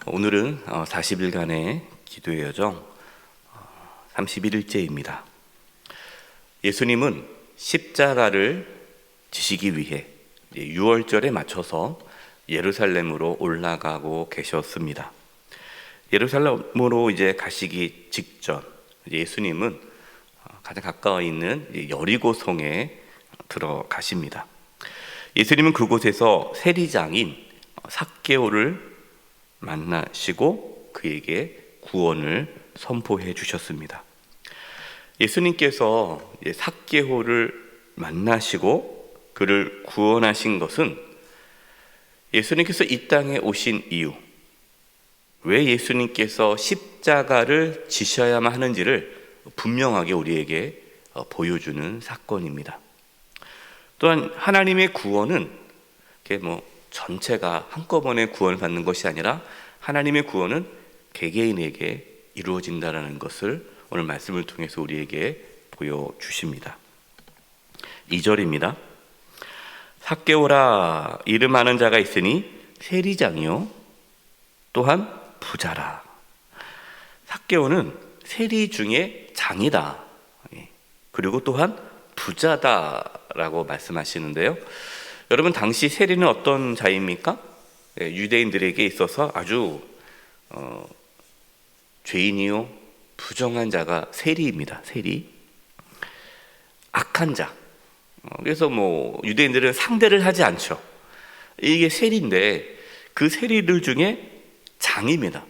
오늘은 40일간의 기도의 여정 31일째입니다. 예수님은 십자가를 지시기 위해 6월절에 맞춰서 예루살렘으로 올라가고 계셨습니다. 예루살렘으로 이제 가시기 직전 예수님은 가장 가까워 있는 여리고성에 들어가십니다. 예수님은 그곳에서 세리장인 삭개오를 만나시고 그에게 구원을 선포해 주셨습니다. 예수님께서 삭개오를 만나시고 그를 구원하신 것은 예수님께서 이 땅에 오신 이유, 왜 예수님께서 십자가를 지셔야만 하는지를 분명하게 우리에게 보여주는 사건입니다. 또한 하나님의 구원은 전체가 한꺼번에 구원을 받는 것이 아니라 하나님의 구원은 개개인에게 이루어진다는 것을 오늘 말씀을 통해서 우리에게 보여주십니다. 2절입니다. 삭개오라 이름하는 자가 있으니 세리장이요 또한 부자라. 삭개오는 세리 중에 장이다. 그리고 또한 부자다라고 말씀하시는데요. 여러분, 당시 세리는 어떤 자입니까? 유대인들에게 있어서 아주 죄인이요 부정한 자가 세리입니다. 세리, 악한 자. 그래서 유대인들은 상대를 하지 않죠. 이게 세리인데 그 세리들 중에 장입니다.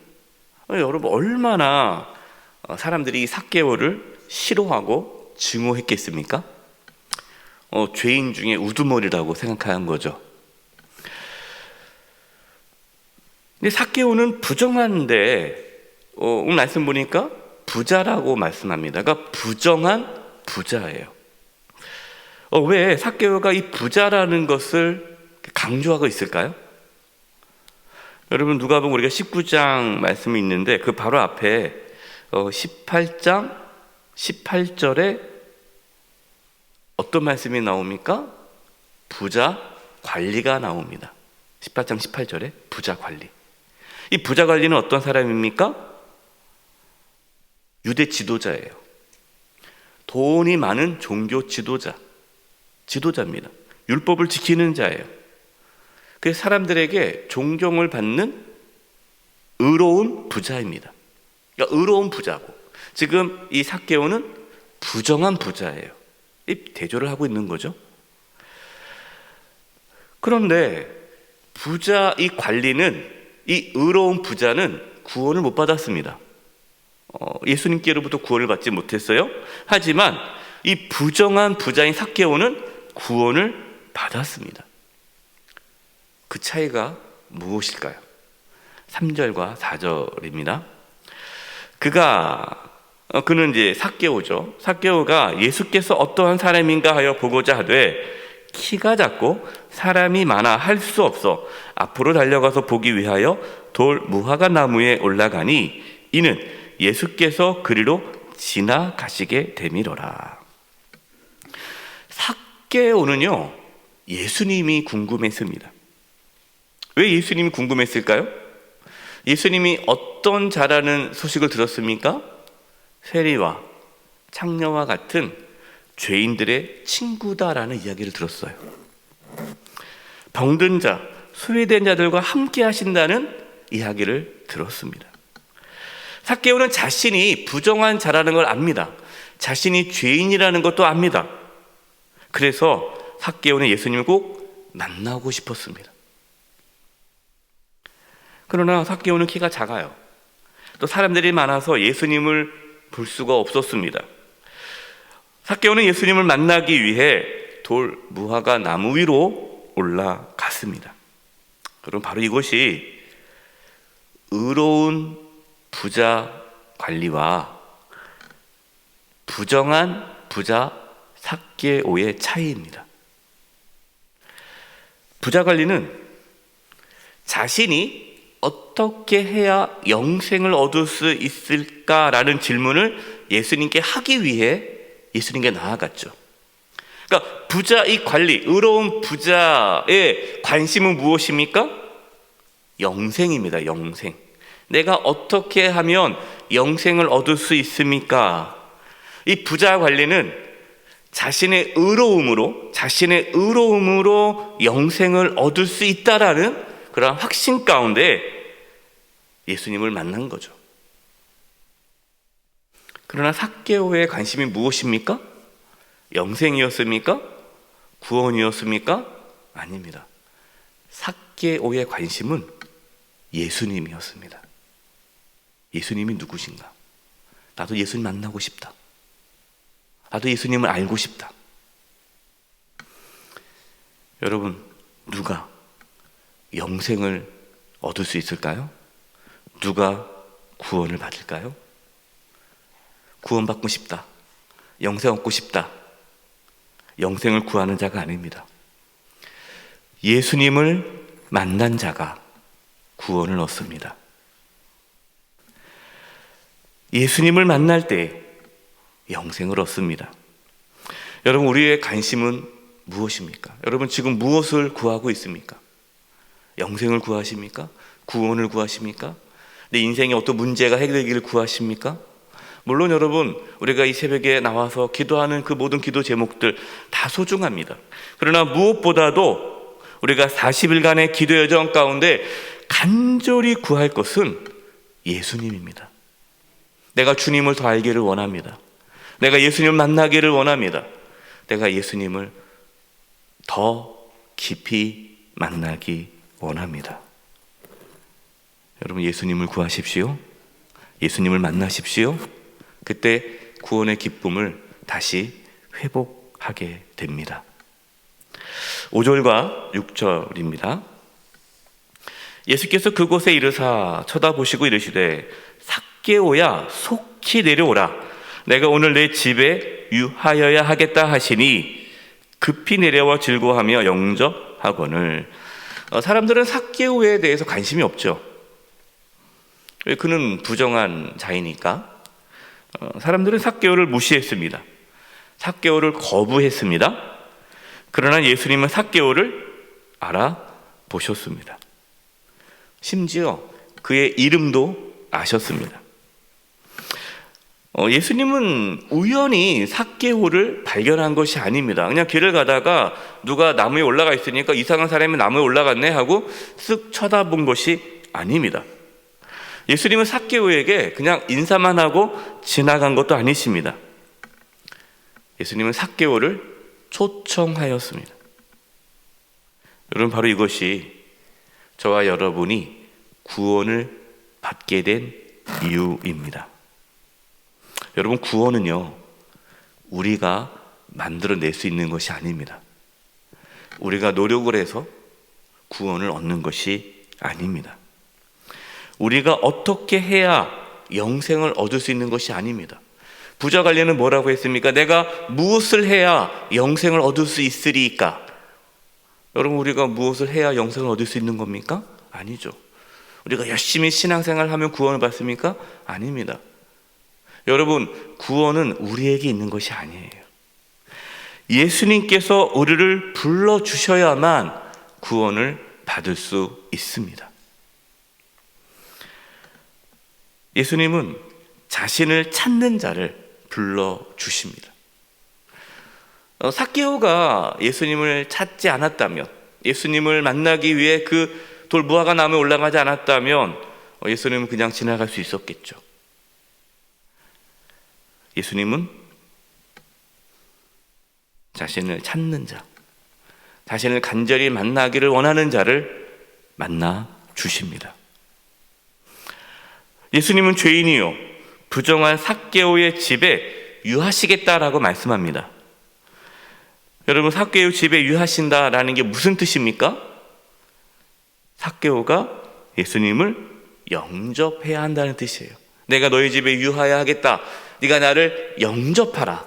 여러분, 얼마나 사람들이 이 삭개오를 싫어하고 증오했겠습니까? 죄인 중에 우두머리라고 생각한 거죠. 근데 삭개오는 부정한데 오늘 말씀 보니까 부자라고 말씀합니다. 그러니까 부정한 부자예요. 왜 삭개오가 이 부자라는 것을 강조하고 있을까요? 여러분, 누가복음 우리가 19장 말씀이 있는데 그 바로 앞에 18장 18절에 어떤 말씀이 나옵니까? 부자 관리가 나옵니다. 18장 18절에 부자 관리. 이 부자 관리는 어떤 사람입니까? 유대 지도자예요. 돈이 많은 종교 지도자입니다. 율법을 지키는 자예요. 그래서 사람들에게 존경을 받는 의로운 부자입니다. 그러니까 의로운 부자고, 지금 이 삭개오는 부정한 부자예요. 이 대조를 하고 있는 거죠. 그런데 부자 이 관리는, 이 의로운 부자는 구원을 못 받았습니다. 예수님께로부터 구원을 받지 못했어요. 하지만 이 부정한 부자인 삭개오는 구원을 받았습니다. 그 차이가 무엇일까요? 3절과 4절입니다. 그는 이제 삭개오죠. 삭개오가 예수께서 어떠한 사람인가 하여 보고자 하되 키가 작고 사람이 많아 할 수 없어 앞으로 달려가서 보기 위하여 돌 무화과 나무에 올라가니 이는 예수께서 그리로 지나가시게 되미러라. 삭개오는요, 예수님이 궁금했습니다. 왜 예수님이 궁금했을까요? 예수님이 어떤 자라는 소식을 들었습니까? 세리와 창녀와 같은 죄인들의 친구다라는 이야기를 들었어요. 병든 자, 소외된 자들과 함께 하신다는 이야기를 들었습니다. 삭개오는 자신이 부정한 자라는 걸 압니다. 자신이 죄인이라는 것도 압니다. 그래서 삭개오는 예수님을 꼭 만나고 싶었습니다. 그러나 삭개오는 키가 작아요. 또 사람들이 많아서 예수님을 볼 수가 없었습니다. 삭개오는 예수님을 만나기 위해 돌 무화과 나무 위로 올라갔습니다. 그럼 바로 이것이 의로운 부자 관리와 부정한 부자 삭개오의 차이입니다. 부자 관리는 자신이 어떻게 해야 영생을 얻을 수 있을까라는 질문을 예수님께 하기 위해 예수님께 나아갔죠. 그러니까 부자 이 관리, 의로운 부자의 관심은 무엇입니까? 영생입니다. 영생. 내가 어떻게 하면 영생을 얻을 수 있습니까? 이 부자 관리는 자신의 의로움으로 영생을 얻을 수 있다라는 그런 확신 가운데 예수님을 만난 거죠. 그러나 삭개오의 관심이 무엇입니까? 영생이었습니까? 구원이었습니까? 아닙니다. 삭개오의 관심은 예수님이었습니다. 예수님이 누구신가? 나도 예수님 만나고 싶다. 나도 예수님을 알고 싶다. 여러분, 누가 영생을 얻을 수 있을까요? 누가 구원을 받을까요? 구원받고 싶다. 영생 얻고 싶다. 영생을 구하는 자가 아닙니다. 예수님을 만난 자가 구원을 얻습니다. 예수님을 만날 때 영생을 얻습니다. 여러분, 우리의 관심은 무엇입니까? 여러분, 지금 무엇을 구하고 있습니까? 영생을 구하십니까? 구원을 구하십니까? 내 인생에 어떤 문제가 해결되기를 구하십니까? 물론 여러분, 우리가 이 새벽에 나와서 기도하는 그 모든 기도 제목들 다 소중합니다. 그러나 무엇보다도 우리가 40일간의 기도 여정 가운데 간절히 구할 것은 예수님입니다. 내가 주님을 더 알기를 원합니다. 내가 예수님을 만나기를 원합니다. 내가 예수님을 더 깊이 만나기 원합니다. 여러분, 예수님을 구하십시오. 예수님을 만나십시오. 그때 구원의 기쁨을 다시 회복하게 됩니다. 5절과 6절입니다. 예수께서 그곳에 이르사 쳐다보시고 이르시되 삭개오야 속히 내려오라. 내가 오늘 내 집에 유하여야 하겠다 하시니 급히 내려와 즐거워하며 영접하거늘. 사람들은 삭개오에 대해서 관심이 없죠. 그는 부정한 자이니까. 사람들은 삭개오를 무시했습니다. 삭개오를 거부했습니다. 그러나 예수님은 삭개오를 알아보셨습니다. 심지어 그의 이름도 아셨습니다. 예수님은 우연히 삭개오를 발견한 것이 아닙니다. 그냥 길을 가다가 누가 나무에 올라가 있으니까 이상한 사람이 나무에 올라갔네 하고 쓱 쳐다본 것이 아닙니다. 예수님은 삭개오에게 그냥 인사만 하고 지나간 것도 아니십니다. 예수님은 삭개오를 초청하였습니다. 여러분, 바로 이것이 저와 여러분이 구원을 받게 된 이유입니다. 여러분, 구원은요, 우리가 만들어낼 수 있는 것이 아닙니다. 우리가 노력을 해서 구원을 얻는 것이 아닙니다. 우리가 어떻게 해야 영생을 얻을 수 있는 것이 아닙니다. 부자 관리는 뭐라고 했습니까? 내가 무엇을 해야 영생을 얻을 수 있으리까? 여러분, 우리가 무엇을 해야 영생을 얻을 수 있는 겁니까? 아니죠. 우리가 열심히 신앙생활을 하면 구원을 받습니까? 아닙니다. 여러분, 구원은 우리에게 있는 것이 아니에요. 예수님께서 우리를 불러주셔야만 구원을 받을 수 있습니다. 예수님은 자신을 찾는 자를 불러주십니다. 삭개오가 예수님을 찾지 않았다면, 예수님을 만나기 위해 그 돌무화과 나무에 올라가지 않았다면 예수님은 그냥 지나갈 수 있었겠죠. 예수님은 자신을 찾는 자, 자신을 간절히 만나기를 원하는 자를 만나 주십니다. 예수님은 죄인이요 부정한 삭개오의 집에 유하시겠다라고 말씀합니다. 여러분, 삭개오 집에 유하신다라는 게 무슨 뜻입니까? 삭개오가 예수님을 영접해야 한다는 뜻이에요. 내가 너희 집에 유하여야 하겠다. 네가 나를 영접하라.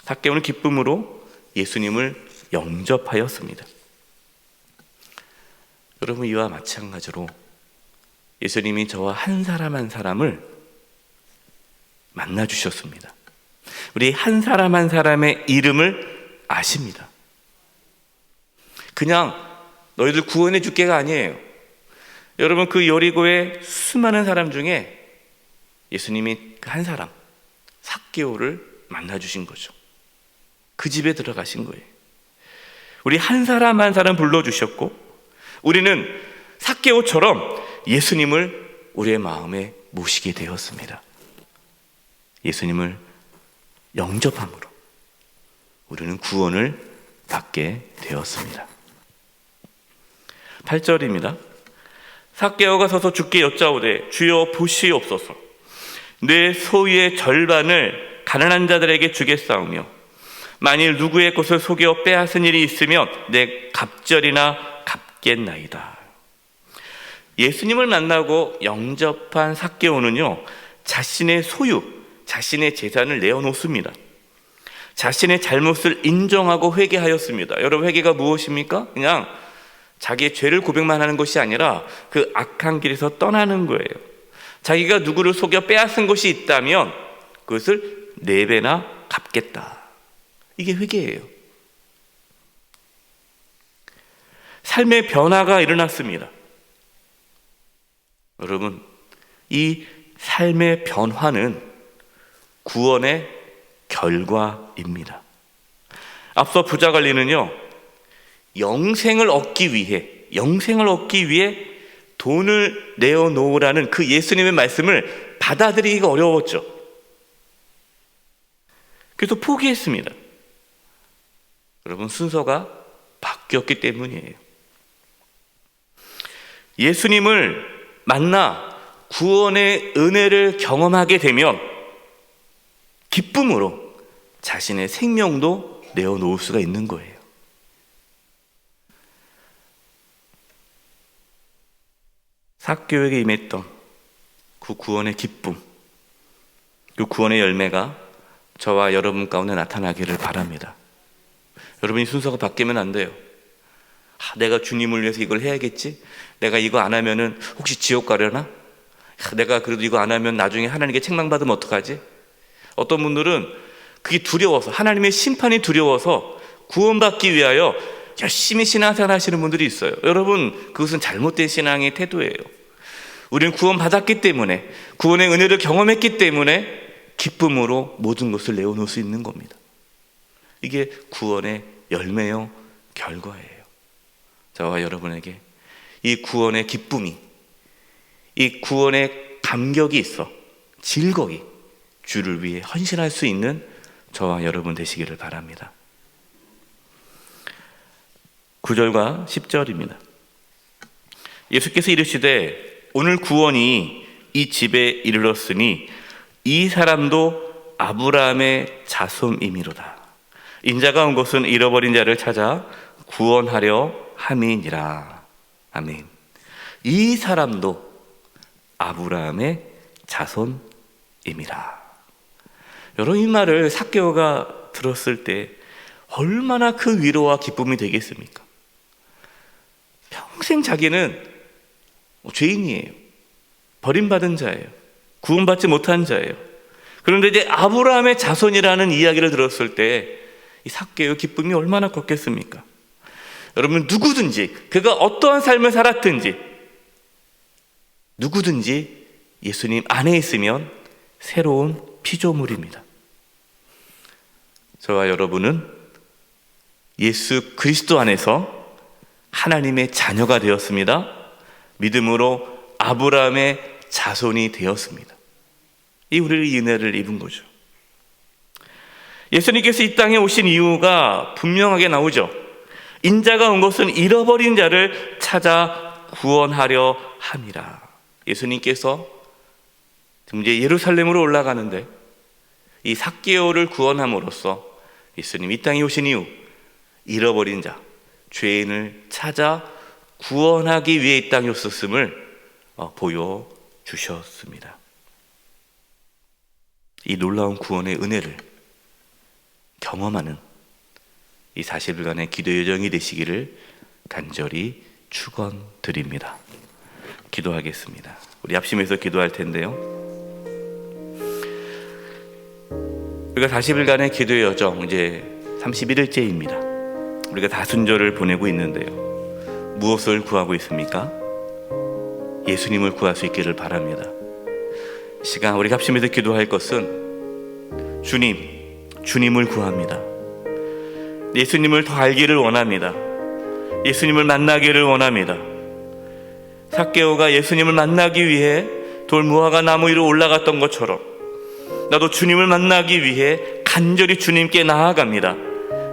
삭개오는 기쁨으로 예수님을 영접하였습니다. 여러분, 이와 마찬가지로 예수님이 저와 한 사람 한 사람을 만나 주셨습니다. 우리 한 사람 한 사람의 이름을 아십니다. 그냥 너희들 구원해 줄게가 아니에요. 여러분, 그 여리고의 수많은 사람 중에 예수님이 그 한 사람, 삭개오를 만나주신 거죠. 그 집에 들어가신 거예요. 우리 한 사람 한 사람 불러주셨고, 우리는 삭개오처럼 예수님을 우리의 마음에 모시게 되었습니다. 예수님을 영접함으로 우리는 구원을 받게 되었습니다. 8절입니다. 삭개오가 서서 주께 여짜오되 주여 보시옵소서, 내 소유의 절반을 가난한 자들에게 주겠사오며 만일 누구의 것을 속여 빼앗은 일이 있으면 내 갑절이나 갚겠나이다. 예수님을 만나고 영접한 삭개오는요, 자신의 소유, 자신의 재산을 내어놓습니다. 자신의 잘못을 인정하고 회개하였습니다. 여러분, 회개가 무엇입니까? 그냥 자기의 죄를 고백만 하는 것이 아니라 그 악한 길에서 떠나는 거예요. 자기가 누구를 속여 빼앗은 것이 있다면 그것을 4배나 갚겠다. 이게 회개예요. 삶의 변화가 일어났습니다. 여러분, 이 삶의 변화는 구원의 결과입니다. 앞서 부자 관리는요, 영생을 얻기 위해 돈을 내어놓으라는 그 예수님의 말씀을 받아들이기가 어려웠죠. 그래서 포기했습니다. 여러분, 순서가 바뀌었기 때문이에요. 예수님을 만나 구원의 은혜를 경험하게 되면 기쁨으로 자신의 생명도 내어놓을 수가 있는 거예요. 삭개오에게 임했던 그 구원의 기쁨, 그 구원의 열매가 저와 여러분 가운데 나타나기를 바랍니다. 여러분이 순서가 바뀌면 안 돼요. 내가 주님을 위해서 이걸 해야겠지? 내가 이거 안 하면은 혹시 지옥 가려나? 내가 그래도 이거 안 하면 나중에 하나님께 책망받으면 어떡하지? 어떤 분들은 그게 두려워서, 하나님의 심판이 두려워서 구원받기 위하여 열심히 신앙생활 하시는 분들이 있어요. 여러분, 그것은 잘못된 신앙의 태도예요. 우리는 구원받았기 때문에, 구원의 은혜를 경험했기 때문에 기쁨으로 모든 것을 내어놓을 수 있는 겁니다. 이게 구원의 열매요, 결과예요. 저와 여러분에게 이 구원의 기쁨이, 이 구원의 감격이 있어 즐거이 주를 위해 헌신할 수 있는 저와 여러분 되시기를 바랍니다. 9절과 10절입니다. 예수께서 이르시되 오늘 구원이 이 집에 이르렀으니 이 사람도 아브라함의 자손이미로다. 인자가 온 것은 잃어버린 자를 찾아 구원하려 함이니라. 아멘. 이 사람도 아브라함의 자손임이라. 여러분, 이 말을 삭개오가 들었을 때 얼마나 그 위로와 기쁨이 되겠습니까? 평생 자기는 죄인이에요. 버림받은 자예요. 구원받지 못한 자예요. 그런데 이제 아브라함의 자손이라는 이야기를 들었을 때 이 삭개오의 기쁨이 얼마나 컸겠습니까? 여러분, 누구든지 그가 어떠한 삶을 살았든지 누구든지 예수님 안에 있으면 새로운 피조물입니다. 저와 여러분은 예수 그리스도 안에서 하나님의 자녀가 되었습니다. 믿음으로 아브라함의 자손이 되었습니다. 이 우리의 은혜를 입은 거죠. 예수님께서 이 땅에 오신 이유가 분명하게 나오죠. 인자가 온 것은 잃어버린 자를 찾아 구원하려 함이라. 예수님께서 이제 예루살렘으로 올라가는데 이 삭개오를 구원함으로써 예수님 이 땅에 오신 이유, 잃어버린 자, 죄인을 찾아 구원하기 위해 이 땅에 오셨음을 보여주셨습니다. 이 놀라운 구원의 은혜를 경험하는 이 40일간의 기도 여정이 되시기를 간절히 축원드립니다. 기도하겠습니다. 우리 합심해서 기도할 텐데요. 우리가 40일간의 기도 여정 이제 31일째입니다. 우리가 다순절을 보내고 있는데요. 무엇을 구하고 있습니까? 예수님을 구할 수 있기를 바랍니다. 이 시간 우리 합심해서 기도할 것은 주님을 구합니다. 예수님을 더 알기를 원합니다. 예수님을 만나기를 원합니다. 삭개오가 예수님을 만나기 위해 돌무화과 나무 위로 올라갔던 것처럼 나도 주님을 만나기 위해 간절히 주님께 나아갑니다.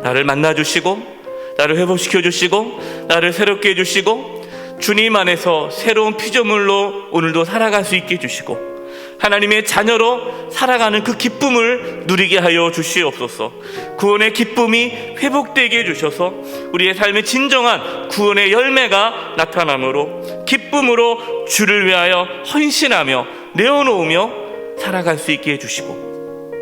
나를 만나주시고 나를 회복시켜주시고 나를 새롭게 해주시고 주님 안에서 새로운 피조물로 오늘도 살아갈 수 있게 해주시고 하나님의 자녀로 살아가는 그 기쁨을 누리게 하여 주시옵소서. 구원의 기쁨이 회복되게 해주셔서 우리의 삶의 진정한 구원의 열매가 나타나므로 기쁨으로 주를 위하여 헌신하며 내어놓으며 살아갈 수 있게 해주시고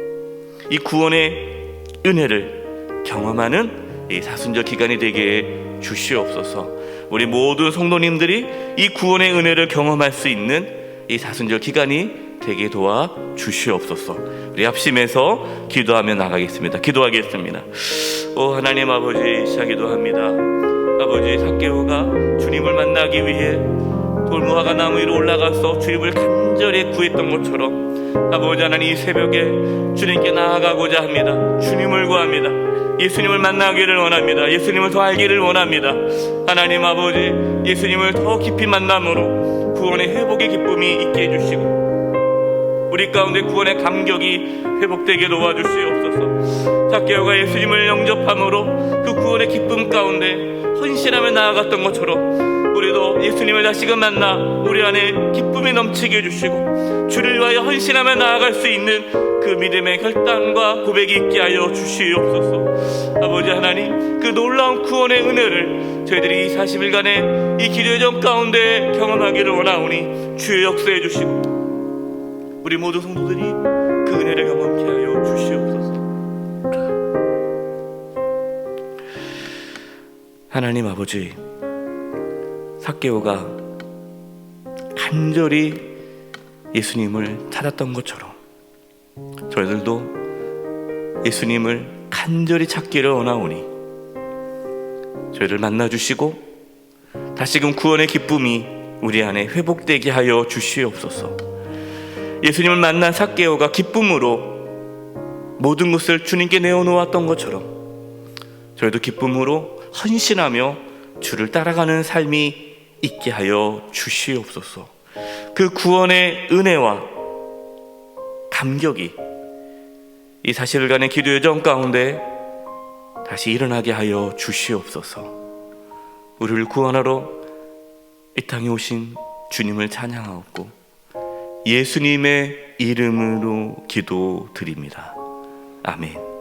이 구원의 은혜를 경험하는 이 사순절 기간이 되게 주시옵소서. 우리 모든 성도님들이 이 구원의 은혜를 경험할 수 있는 이 사순절 기간이 되게 도와 주시옵소서. 우리 합심해서 기도하며 나가겠습니다. 기도하겠습니다. 오 하나님 아버지, 시작 기도합니다. 아버지, 삭개오가 주님을 만나기 위해 돌무화과 나무 위로 올라가서 주님을 간절히 구했던 것처럼 아버지 하나님, 이 새벽에 주님께 나아가고자 합니다. 주님을 구합니다. 예수님을 만나기를 원합니다. 예수님을 더 알기를 원합니다. 하나님 아버지, 예수님을 더 깊이 만남으로 구원의 회복의 기쁨이 있게 해주시고 우리 가운데 구원의 감격이 회복되게 도와주시옵소서. 삭개오가 예수님을 영접함으로 그 구원의 기쁨 가운데 헌신하며 나아갔던 것처럼 우리도 예수님을 다시금 만나 우리 안에 기쁨이 넘치게 해주시고 주를 위하여 헌신하며 나아갈 수 있는 그 믿음의 결단과 고백이 있게 하여 주시옵소서. 아버지 하나님, 그 놀라운 구원의 은혜를 저희들이 이 40일간의 이 기도의 정 가운데 경험하기를 원하오니 주의 역사해 주시고 우리 모두 성도들이 그 은혜를 경험케 하여 주시옵소서. 하나님 아버지, 삭개오가 간절히 예수님을 찾았던 것처럼 저희들도 예수님을 간절히 찾기를 원하오니 저희를 만나주시고 다시금 구원의 기쁨이 우리 안에 회복되게 하여 주시옵소서. 예수님을 만난 삭개오가 기쁨으로 모든 것을 주님께 내어놓았던 것처럼 저희도 기쁨으로 헌신하며 주를 따라가는 삶이 있게 하여 주시옵소서. 그 구원의 은혜와 감격이 이 40일간의 기도 여정 가운데 다시 일어나게 하여 주시옵소서. 우리를 구원하러 이 땅에 오신 주님을 찬양하옵고 예수님의 이름으로 기도드립니다. 아멘.